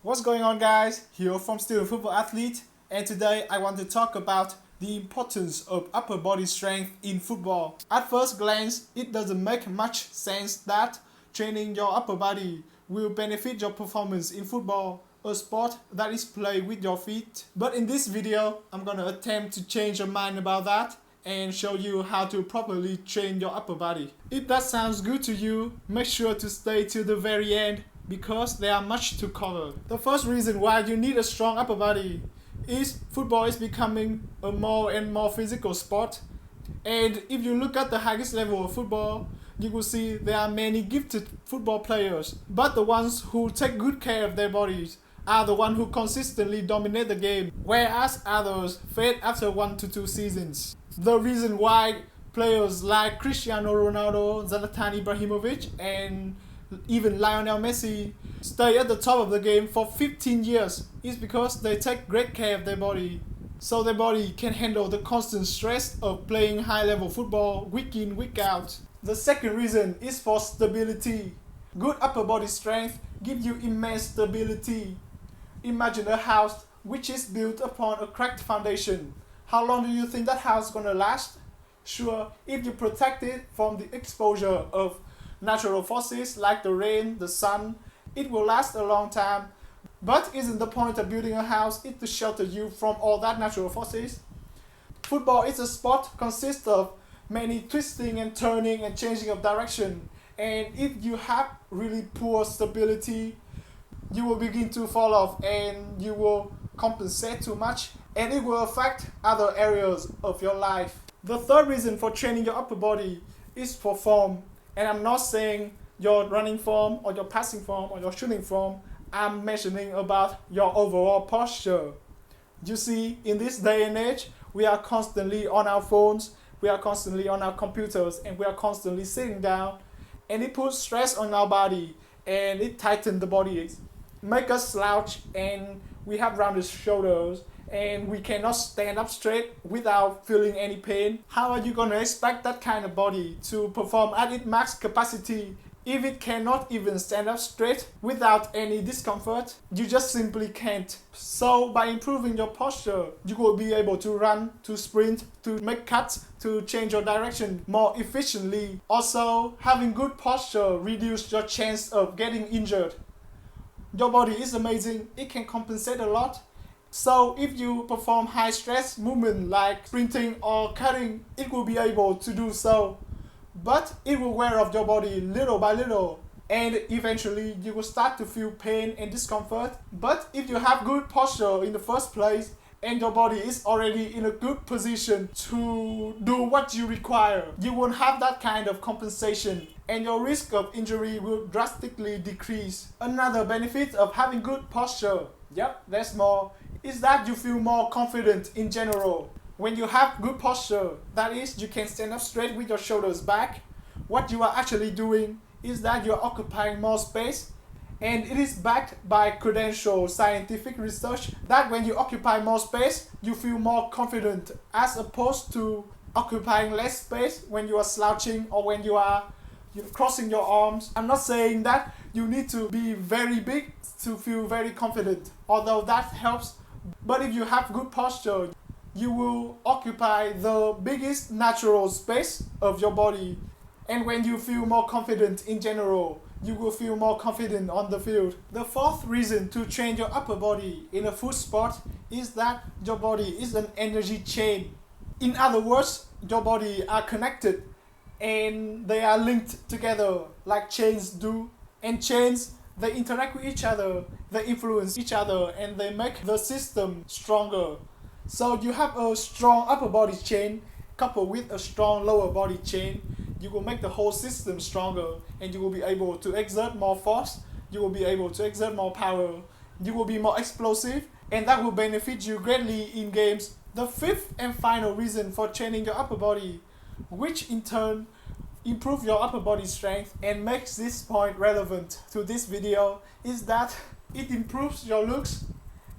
What's going on, guys? Here from Student Football Athlete, and today I want to talk about the importance of upper body strength in football. At first glance, it doesn't make much sense that training your upper body will benefit your performance in football, a sport that is played with your feet. But in this video, I'm gonna attempt to change your mind about that and show you how to properly train your upper body. If that sounds good to you, make sure to stay till the very end because there are much to cover. The first reason why you need a strong upper body is football is becoming a more and more physical sport. And if you look at the highest level of football, you will see there are many gifted football players, but the ones who take good care of their bodies are the ones who consistently dominate the game, whereas others fade after 1 to 2 seasons. The reason why players like Cristiano Ronaldo, Zlatan Ibrahimovic, and even Lionel Messi stay at the top of the game for 15 years is because they take great care of their body, so their body can handle the constant stress of playing high-level football week in, week out. The second reason is for stability. Good upper body strength gives you immense stability. Imagine a house which is built upon a cracked foundation. How long do you think that house is gonna last? Sure, if you protect it from the exposure of natural forces like the rain, the sun, it will last a long time. But isn't the point of building a house is to shelter you from all that natural forces? Football is a sport consists of many twisting and turning and changing of direction. And if you have really poor stability, you will begin to fall off and you will compensate too much and it will affect other areas of your life. The third reason for training your upper body is for form. And I'm not saying your running form or your passing form or your shooting form. I'm mentioning about your overall posture. You see, in this day and age, we are constantly on our phones, we are constantly on our computers, and we are constantly sitting down. And it puts stress on our body and it tightens the body, make us slouch, and we have rounded shoulders and we cannot stand up straight without feeling any pain. How are you gonna expect that kind of body to perform at its max capacity if it cannot even stand up straight without any discomfort? You just simply can't. So by improving your posture, you will be able to run, to sprint, to make cuts, to change your direction more efficiently. Also, having good posture reduces your chance of getting injured. Your body is amazing, it can compensate a lot. So if you perform high stress movement like sprinting or cutting, it will be able to do so. But it will wear off your body little by little and eventually you will start to feel pain and discomfort. But if you have good posture in the first place and your body is already in a good position to do what you require, you won't have that kind of compensation and your risk of injury will drastically decrease. Another benefit of having good posture, there's more, is that you feel more confident in general. When you have good posture, that is, you can stand up straight with your shoulders back, what you are actually doing is that you are occupying more space, and it is backed by credentialed scientific research that when you occupy more space, you feel more confident as opposed to occupying less space when you are slouching or when you're crossing your arms. I'm not saying that you need to be very big to feel very confident, although that helps. But if you have good posture, you will occupy the biggest natural space of your body. And when you feel more confident in general, you will feel more confident on the field. The fourth reason to train your upper body in a foot sport is that your body is an energy chain. In other words, your body are connected and they are linked together like chains do. And chains, they interact with each other, they influence each other, and they make the system stronger. So you have a strong upper body chain coupled with a strong lower body chain, you will make the whole system stronger and you will be able to exert more force, you will be able to exert more power, you will be more explosive, and that will benefit you greatly in games. The fifth and final reason for training your upper body, which in turn improve your upper body strength and makes this point relevant to this video, is that it improves your looks.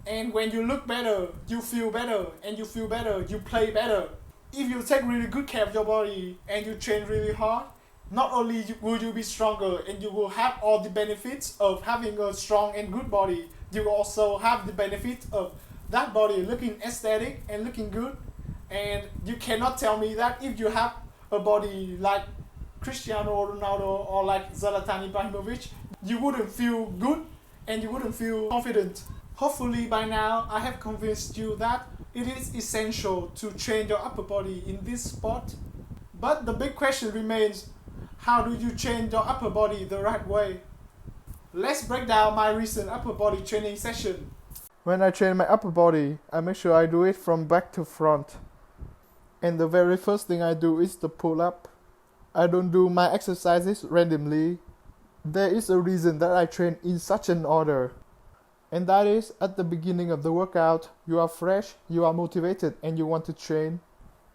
And when you look better, you feel better, and you feel better, you play better. If you take really good care of your body and you train really hard, not only will you be stronger and you will have all the benefits of having a strong and good body, you also have the benefit of that body looking aesthetic and looking good. And you cannot tell me that if you have a body like Cristiano Ronaldo or like Zlatan Ibrahimovic, you wouldn't feel good and you wouldn't feel confident. Hopefully by now I have convinced you that it is essential to train your upper body in this sport. But the big question remains, how do you train your upper body the right way? Let's break down my recent upper body training session. When I train my upper body, I make sure I do it from back to front. And the very first thing I do is the pull up. I don't do my exercises randomly. There is a reason that I train in such an order. And that is, at the beginning of the workout, you are fresh, you are motivated, and you want to train.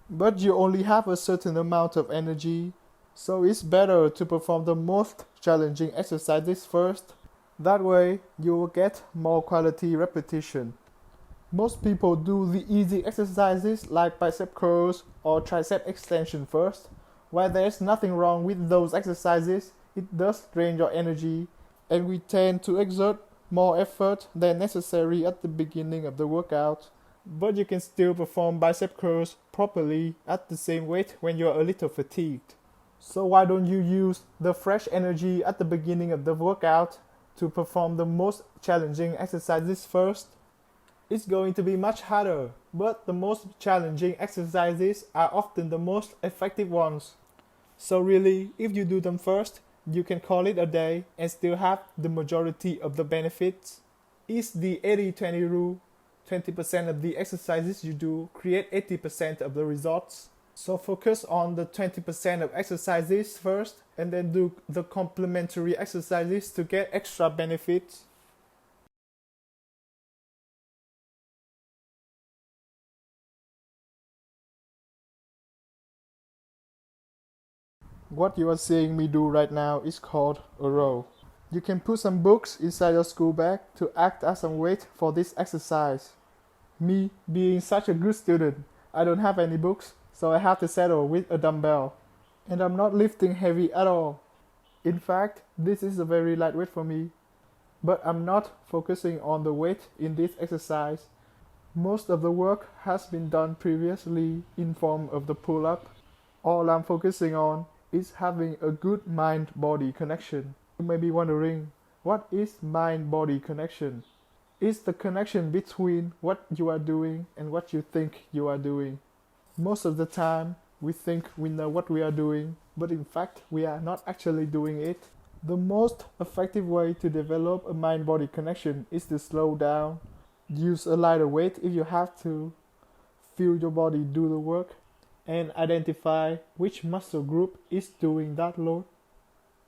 But you only have a certain amount of energy, so it's better to perform the most challenging exercises first. That way, you will get more quality repetition. Most people do the easy exercises like bicep curls or tricep extension first. While there's nothing wrong with those exercises, it does drain your energy, and we tend to exert more effort than necessary at the beginning of the workout. But you can still perform bicep curls properly at the same weight when you're a little fatigued. So why don't you use the fresh energy at the beginning of the workout to perform the most challenging exercises first? It's going to be much harder, but the most challenging exercises are often the most effective ones. So really, if you do them first, you can call it a day and still have the majority of the benefits. It's the 80-20 rule. 20% of the exercises you do create 80% of the results. So focus on the 20% of exercises first and then do the complementary exercises to get extra benefits. What you are seeing me do right now is called a row. You can put some books inside your school bag to act as some weight for this exercise. Me being such a good student, I don't have any books, so I have to settle with a dumbbell. And I'm not lifting heavy at all. In fact, this is a very light weight for me. But I'm not focusing on the weight in this exercise. Most of the work has been done previously in form of the pull-up. All I'm focusing on is having a good mind-body connection. You may be wondering, what is mind-body connection? It's the connection between what you are doing and what you think you are doing. Most of the time, we think we know what we are doing, but in fact, we are not actually doing it. The most effective way to develop a mind-body connection is to slow down, use a lighter weight if you have to, feel your body do the work, and identify which muscle group is doing that load.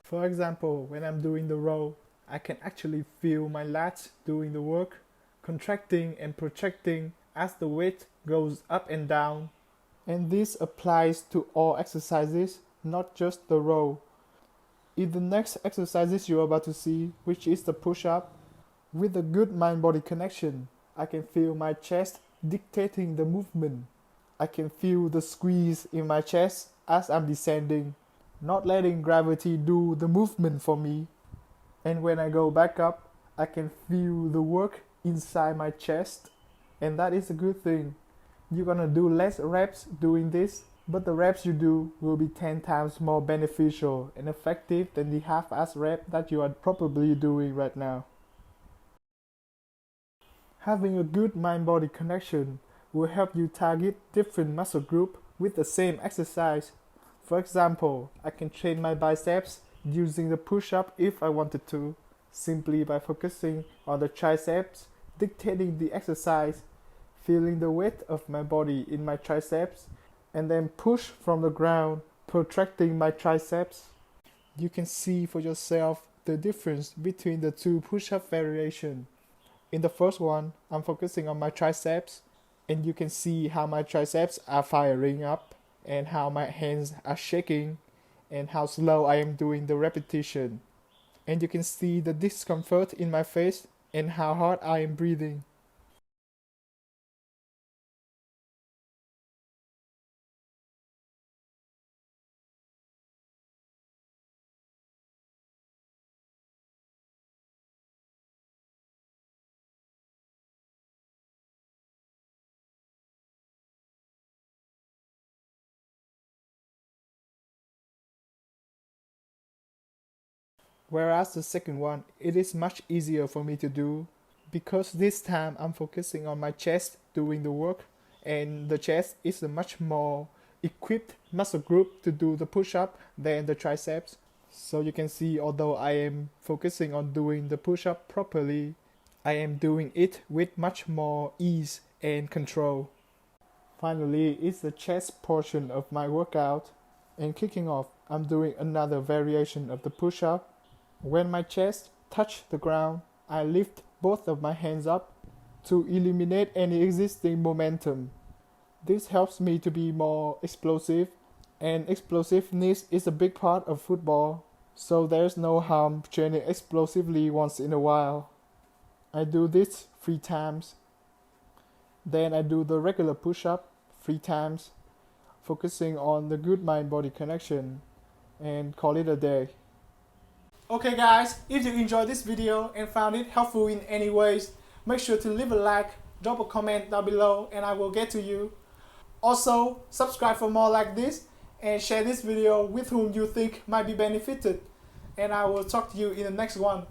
For example, when I'm doing the row, I can actually feel my lats doing the work, contracting and protracting as the weight goes up and down. And this applies to all exercises, not just the row. In the next exercises you're about to see, which is the push-up, with a good mind-body connection, I can feel my chest dictating the movement. I can feel the squeeze in my chest as I'm descending, not letting gravity do the movement for me. And when I go back up, I can feel the work inside my chest, and that is a good thing. You're gonna do less reps doing this, but the reps you do will be 10 times more beneficial and effective than the half-ass rep that you are probably doing right now. Having a good mind-body connection will help you target different muscle groups with the same exercise. For example, I can train my biceps using the push-up if I wanted to, simply by focusing on the triceps, dictating the exercise, feeling the weight of my body in my triceps, and then push from the ground, protracting my triceps. You can see for yourself the difference between the two push-up variations. In the first one, I'm focusing on my triceps, and you can see how my triceps are firing up, and how my hands are shaking, and how slow I am doing the repetition. And you can see the discomfort in my face and how hard I am breathing. Whereas the second one, it is much easier for me to do because this time I'm focusing on my chest doing the work, and the chest is a much more equipped muscle group to do the push-up than the triceps. So you can see, although I am focusing on doing the push-up properly, I am doing it with much more ease and control. Finally, it's the chest portion of my workout, and kicking off, I'm doing another variation of the push-up. When my chest touches the ground, I lift both of my hands up to eliminate any existing momentum. This helps me to be more explosive, and explosiveness is a big part of football, so there's no harm training explosively once in a while. I do this 3 times. Then I do the regular push-up 3 times, focusing on the good mind-body connection, and call it a day. Okay guys, if you enjoyed this video and found it helpful in any ways, make sure to leave a like, drop a comment down below, and I will get to you. Also, subscribe for more like this, and share this video with whom you think might be benefited. And I will talk to you in the next one.